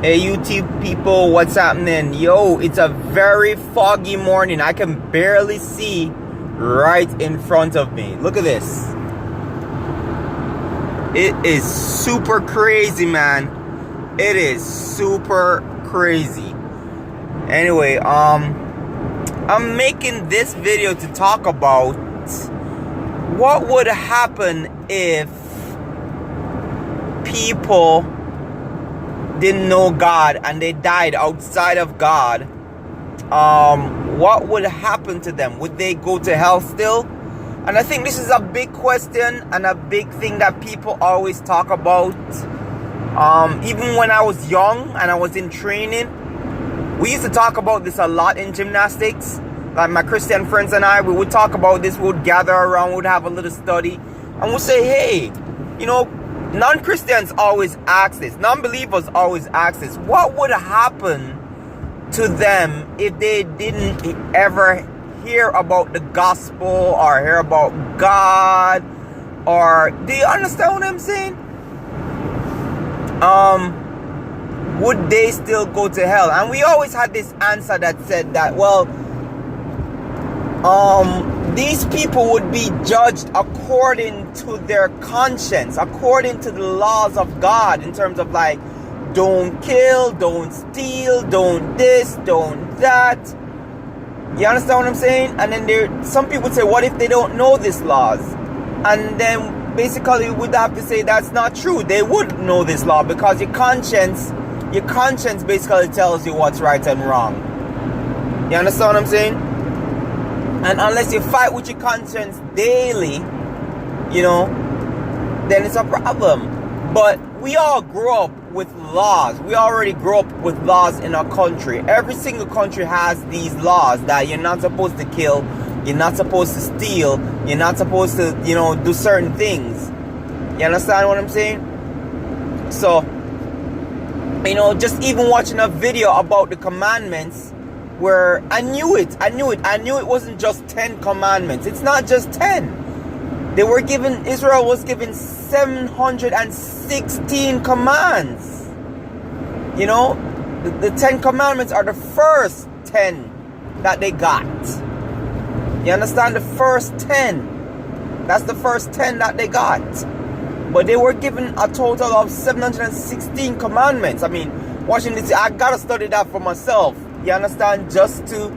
Hey YouTube people, what's happening? Yo, it's a very foggy morning. I can barely see right in front of me. Look at this. It is super crazy, man. It is super crazy. Anyway, I'm making this video to talk about what would happen if people didn't know God and they died outside of God. What would happen to them? Would they go to hell still? And I think this is a big question and a big thing that people always talk about. Even when I was young and I was in training, we used to talk about this a lot in gymnastics. Like my Christian friends and I, we would talk about this. We would gather around, we would have a little study, and we'd say, hey, non-Christians always ask this, non-believers always ask this, what would happen to them if they didn't ever hear about the gospel or hear about God? Or, do you understand what I'm saying? Would they still go to hell? And we always had this answer that said that, well, these people would be judged according to their conscience, according to the laws of God, in terms of like, don't kill, don't steal, don't this, don't that. You understand what I'm saying? And then some people say, what if they don't know these laws? And then basically we would have to say that's not true. They would know this law because your conscience basically tells you what's right and wrong. You understand what I'm saying? And unless you fight with your conscience daily, then it's a problem. But we all grow up with laws. We already grew up with laws in our country. Every single country has these laws that you're not supposed to kill, you're not supposed to steal, you're not supposed to, do certain things. You understand what I'm saying? So, just even watching a video about the commandments, where I knew it wasn't just 10 commandments. It's not just 10. Israel was given 716 commands. The 10 commandments are the first 10 that they got. You understand? The first 10. That's the first 10 that they got. But they were given a total of 716 commandments. I mean, watching this, I gotta study that for myself. You understand? Just to,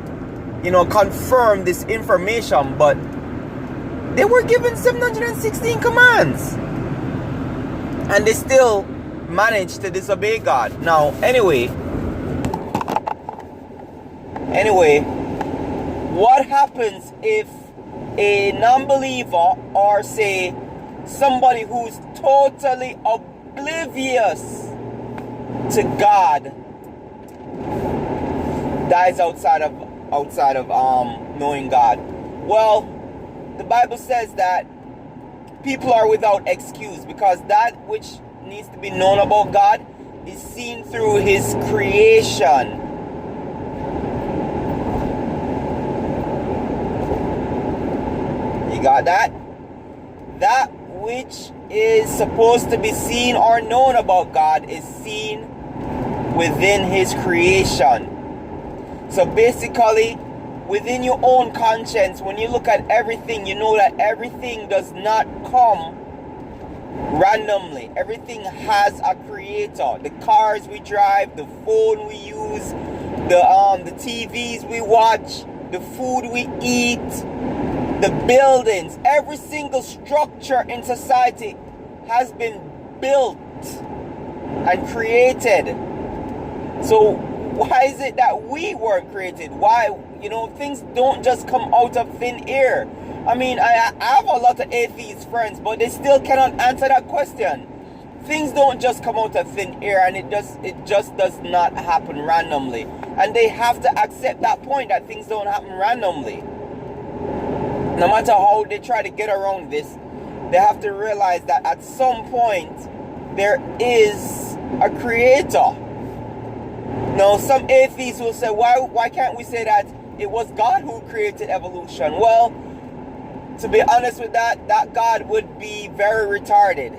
confirm this information. But they were given 716 commands. And they still managed to disobey God. Now, anyway, what happens if a non-believer, or say somebody who's totally oblivious to God, dies outside of knowing God? Well, the Bible says that people are without excuse, because that which needs to be known about God is seen through His creation. You got that? That which is supposed to be seen or known about God is seen within His creation. So basically, within your own conscience, when you look at everything, you know that everything does not come randomly. Everything has a creator. The cars we drive, the phone we use, the TVs we watch, the food we eat, the buildings, every single structure in society has been built and created. So why is it that we weren't created? Why, things don't just come out of thin air. I mean, I have a lot of atheist friends, but they still cannot answer that question. Things don't just come out of thin air, and it just does not happen randomly. And they have to accept that point, that things don't happen randomly. No matter how they try to get around this, they have to realize that at some point there is a creator. Now, some atheists will say, why can't we say that it was God who created evolution? Well, to be honest with that God would be very retarded.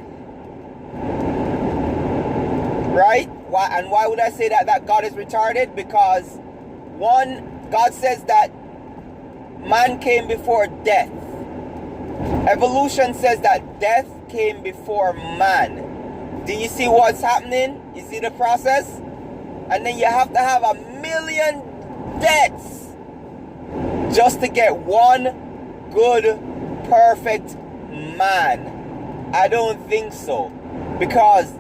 Right? why would I say that God is retarded? Because one, God says that man came before death. Evolution says that death came before man. Do you see what's happening? You see the process? And then you have to have 1,000,000 deaths just to get one good, perfect man. I don't think so. Because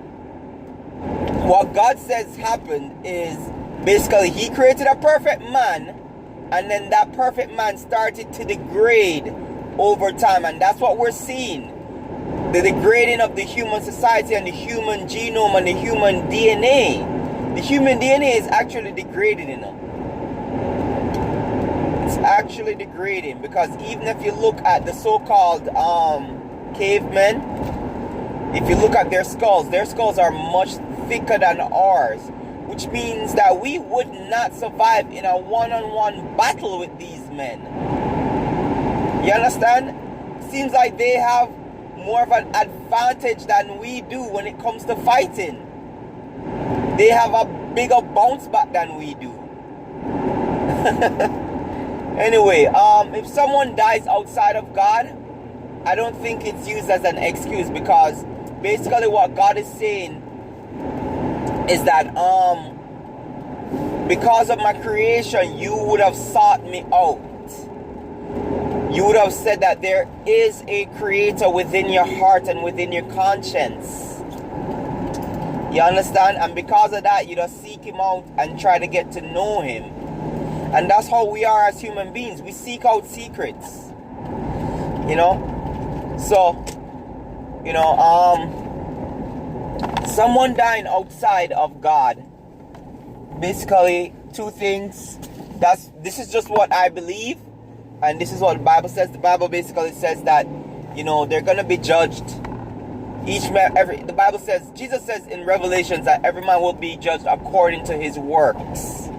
what God says happened is basically He created a perfect man, and then that perfect man started to degrade over time, and that's what we're seeing. The degrading of the human society and the human genome and the human DNA. The human DNA is actually degrading, you know. It's actually degrading, because even if you look at the so-called cavemen, if you look at their skulls are much thicker than ours, which means that we would not survive in a one-on-one battle with these men. You understand? Seems like they have more of an advantage than we do when it comes to fighting. They have a bigger bounce back than we do. Anyway, if someone dies outside of God, I don't think it's used as an excuse, because basically what God is saying is that because of my creation, you would have sought me out. You would have said that there is a creator within your heart and within your conscience. You understand? And because of that, you just seek him out and try to get to know him. And that's how we are as human beings. We seek out secrets. You know? So, you know, someone dying outside of God, basically two things. This is just what I believe, and this is what the Bible says. The Bible basically says that, you know, they're gonna be judged. The Bible says, Jesus says in Revelations that every man will be judged according to his works.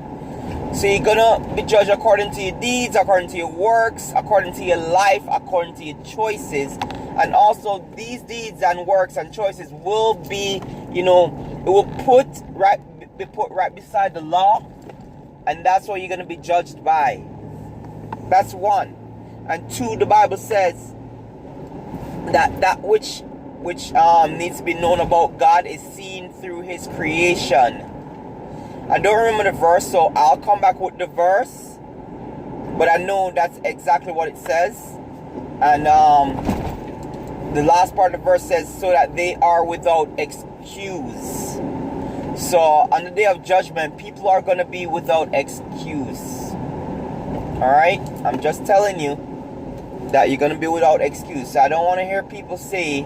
So you're gonna be judged according to your deeds, according to your works, according to your life, according to your choices. And also these deeds and works and choices will be, you know, it will be put right beside the law, and that's what you're going to be judged by. That's one. And two, the Bible says that which needs to be known about God is seen through his creation. I don't remember the verse, so I'll come back with the verse, but I know that's exactly what it says. And the last part of the verse says, so that they are without excuse. So on the day of judgment, people are going to be without excuse. Alright? I'm just telling you that you're going to be without excuse. So I don't want to hear people say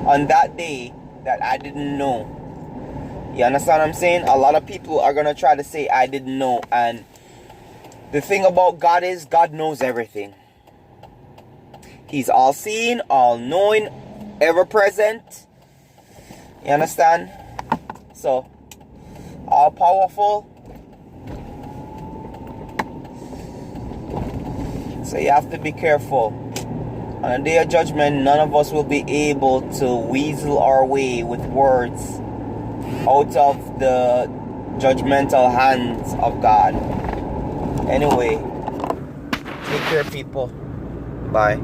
on that day that I didn't know. You understand what I'm saying? A lot of people are going to try to say I didn't know. And the thing about God is God knows everything. He's all seeing, all knowing, ever present. You understand? So, all powerful. So you have to be careful. On the day of judgment, none of us will be able to weasel our way with words out of the judgmental hands of God. Anyway, take care, people. Bye.